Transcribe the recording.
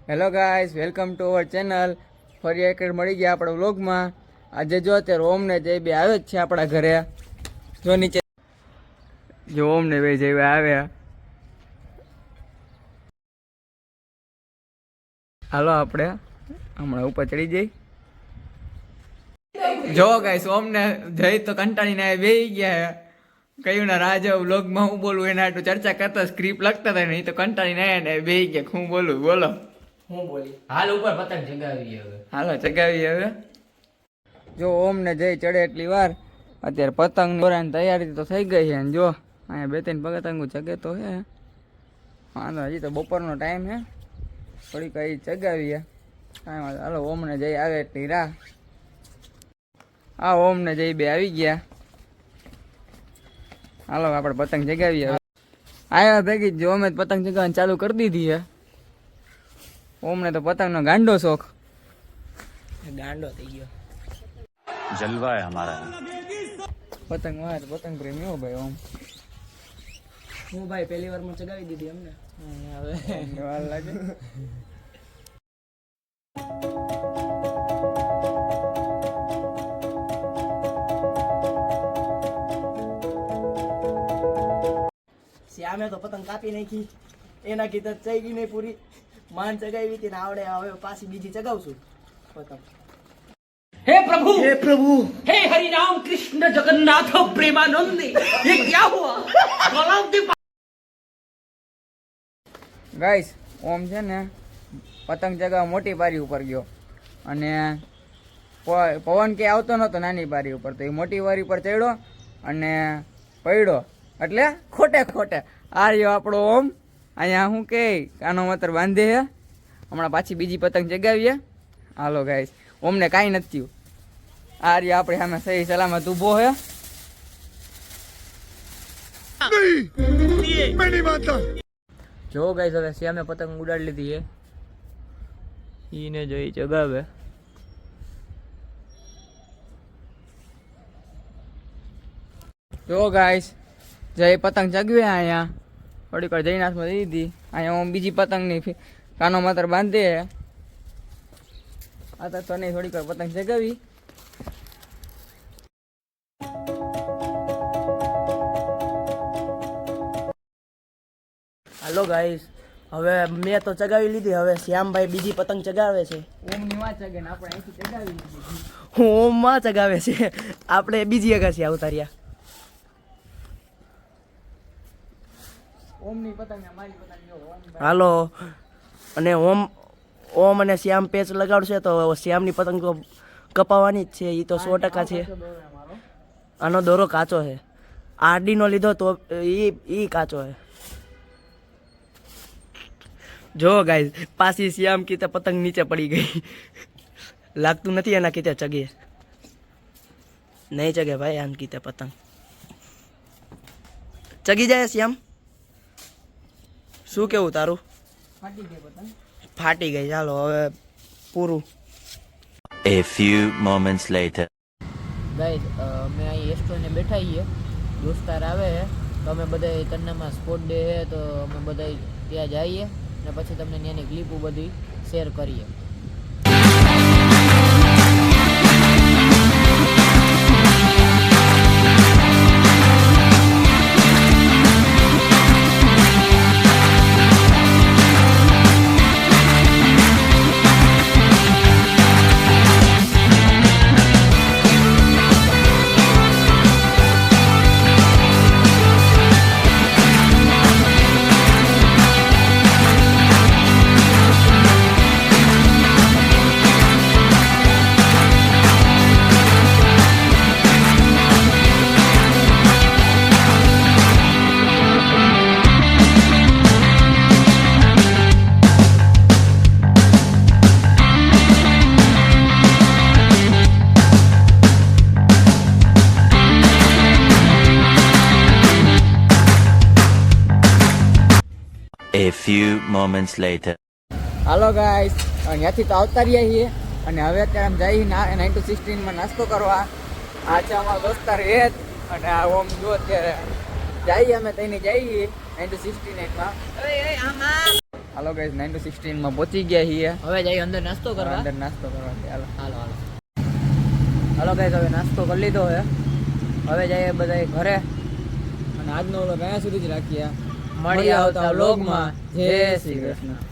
Hello guys, welcome to our channel. ફરી એક મળી ગયા આપણા વ્લોગમાં. આજે જો અત્યારે ઓમ ને જય બે આવે જ છે આપણા ઘરે. જો નીચે જો ઓમ ને બે જય આવ્યા. હાલો આપણે હમણાં ઉપર ચડી જઈ. જો ગાઈસ, ઓમ ને જય તો કંટાળીને બેસી ગયા. કયું ના રાજા વ્લોગમાં હું બોલું એના આટલું ચર્ચા કરતા સ્ક્રિપ્ટ લખતા હતા ને, એ તો કંટાળીને આવ્યા ને બેસી ગયા. હું બોલું બોલો. હું બોલી હાલ ઉપર પતંગ ચગાવી હવે. હાલો ચગાવી હવે. જો ઓમ ને જઈ ચડે એટલી વાર અત્યારે પતંગ દોરાની તૈયારી તો થઈ ગઈ છે. ને જો અહીંયા બે ત્રણ પતંગો ચગે તો હે. વાંધો હજી તો બપોરનો ટાઈમ હે, થોડી કઈ ચગાવીએ. કાંઈ વાંધો. હાલો ઓમ ને જઈ આવે એટલી રાહ. આ ઓમ ને જઈ બે આવી ગયા. હાલો આપણે પતંગ ચગાવીએ. આવ્યા ભેગી જો અમે પતંગ ચગાવવાની ચાલુ કરી દીધી છે. ઓમને તો પતંગનો ગાંડો શોખ. ગાંડો થઈ ગયો. जलवा है हमारा. પતંગ વાર પતંગ પ્રેમી હો ભાઈ ઓમ. હું ભાઈ પહેલી વાર માં ચગાવી દીધી અમને. હવે વાર લાગે. શ્યામે તો પતંગ કાપી નાખી, એના કીધા ચગી નહીં પૂરી. માન ચગાવી હતી ને આવડે હવે પાછી બીજી ચગાવશું પતંગ. हे प्रभु હે પ્રભુ, हे हरि राम कृष्ण जगन्नाथ प्रेमानंद, ये क्या हुआ? गलावती ગાઈસ, ઓમ છે ને પતંગ ચગાવવા મોટી બારી ઉપર ગયો અને પવન કે આવતો નહોતો નાની બારી ઉપર, તો એ મોટી બારી ઉપર ચડ્યો અને પડ્યો. એટલે ખોટે ખોટે આ રહ્યો આપણો ઓમ. અહીંયા શું કે કાનો માતર બાંધે છે. હમણાં પાછી બીજી પતંગ ચગાવીએ. હાલો ગાઈસ, ઓમને કાંઈ નથી થયું. આ રહ્યા આપણે સામે સહી સલામત ઊભો છે. જો ગાઈસ, હવે શ્યામે પતંગ ઉડાડી લીધી છે. ઈને જોઈ ચગાવે. જો ગાઈસ, જય પતંગ ચગવે અહીંયા થોડીક વાર જયનાથમાં દીધી. અહીંયા હું બીજી પતંગની કાનો માતર બાંધે. આ તો નહીં, થોડીક વાર પતંગ ચગાવી. હાલો ગાઈસ, હવે મેં તો ચગાવી લીધી, હવે શ્યામભાઈ બીજી પતંગ ચગાવે છે. ઓમની વાત ચગે ને આપણે અહીંથી ચગાવી લીધી. હું ઓમમાં ચગાવે છે, આપણે બીજી અગાસી આવતા રહ્યા. ઓમની પતંગ ને મારી પતંગ જો ઓમ હાલો, અને ઓમ અને શ્યામ પેચ લગાડશે તો શ્યામની પતંગ તો કપાવવાની જ છે, એ તો 100% છે. આનો દોરો કાચો છે, આરડીનો લીધો તો એ કાચો છે. જો ગાઈસ, પાછી શ્યામ કીતે પતંગ નીચે પડી ગઈ. લાગતું નથી એના કીતે ચગે. નહીં ચગે ભાઈ આમ કીતે પતંગ. ચગી જાય શ્યામ? શું કેવું તારું? ફાટી ગઈ પતંગ. ફાટી ગઈ. ચાલો હવે પૂરું. A few moments later. Guys, અમે અહીં એસ્ટોને બેઠા છીએ, દોસ્તાર આવે છે તો અમે બધા તન્નામાં સ્પોર્ટ ડે છે તો અમે બધા ત્યાં જઈએ ને પછી તમને ત્યાંની ક્લિપો બધી શેર કરીએ. A few moments later. Hello guys, ત્યાંથી તો આવતા રહ્યા છીએ અને હવે અત્યારે આમ જઈ 9-16 નાસ્તો કરવા. આ છે અમારો દોસ્તાર હેત અને આ ઓમ જો અત્યારે જઈએ અમે તઈને જઈએ 9-16 માં. હાલો ગાઈસ 9 to 16 માં પહોંચી ગયા છીએ. હવે જઈએ અંદર નાસ્તો હવે કરવા. અંદર નાસ્તો કરવા છે. હાલો હાલો હાલો હાલો ગાઈસ, હવે નાસ્તો કરી લીધો છે. હવે જઈએ બધા ઘરે. અને આજનો વ્લોગ અહીંયા સુધી જ રાખીએ. મળીએ આવતા વ્લોગમાં. જય શ્રી કૃષ્ણ.